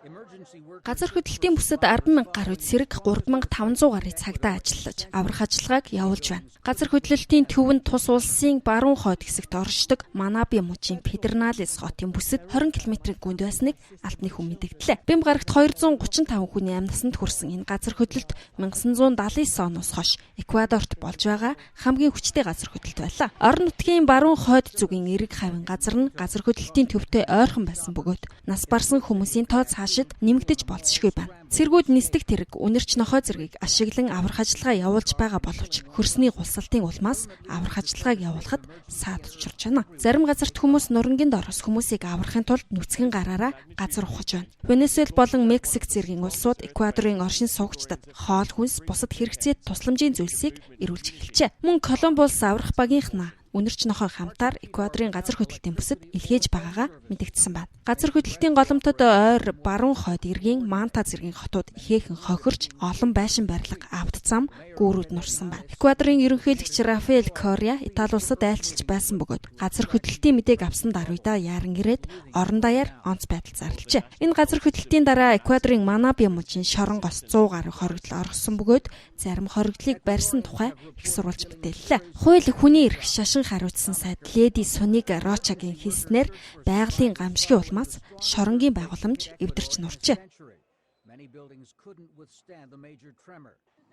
Газар хөдлөлтийн бүсэд 10,000 гаруй цэрэг 3,500 гаруй цагдаа ажиллаж, аврах ажиллагааг явуулж байна. Газар хөдлөлтийн төвөнд тус улсын баруун хойд хэсэгт оршдог Манаби мужийн Педерналес хотын бүсэд 20 км-ийн гүнд байсныг албаны хүн мэдэгдлээ. Бям гарагт 235 хүний амь насанд хүрсэн энэ газар хөдлөлт 1979 оноос хойш Эквадорт болж байгаа хамгийн хүчтэй газар хөдлөлт байлаа. Орон нутгийн баруун хойд зүгийн эрэг хавийн газар нь газар хөдлөлтийн төвтэй ойрхон байсан бөгөөд нас барсан хүмүүсийн тоо цаашид нэмэгдэж болцшгүй байна. Цэргүүд нисдэг тэрэг үнэрч нохой зэргийг ашиглан аврах ажиллагаа явуулж байгаа боловч хөрсний гулсалтын улмаас аврах ажиллагааг явуулахад саад учирч байна. Зарим газарт хүмүүс нурангийн дороос хүмүүсийг аврахын тулд нүцгэн гараараа газар ухаж байна. Венесуэл болон Мексик зэргийн улсууд Эквадорын оршин суугчдад хоол хүнс бусад хэрэгцээт тусламжийн зүйлсийг ирүүлж эхэлжээ. Мөн Колумбус аврах багийнхнаа үнэрч нохой хамтаар Эквадорын газар хөдлөлтийн бүсэд илгээж байгаагаа мэдэгдсэн байна. Газар хөдлөлтийн голомтод ойр баруун хойд эргийн Манта зэргийн хотууд ихээхэн хохирч олон байшин барилга, авто зам, гүүрүүд нурсан байна. Эквадорын ерөнхийлөгч Рафаэль Корrea Итали улсад айлчилж байсан бөгөөд газар хөдлөлтийн мэдээг авсан даруйдаа яаран ирээд орон даяар онц байдал зарлжээ. Энэ газар хөдлөлтийн дараа Эквадорын Манаби мужийн шорон гос 100 гаруй хоригдол оргосон бөгөөд зарим хоригдлыг барьсан тухай их сурвалж мэдээллээ. Хууль хүний эрх шашин хариуцсан сайд Леди Сонига Рочагийн хэлснээр байгалийн гамшигын улмаас шоронгийн байгууламж эвдэрч нурчээ.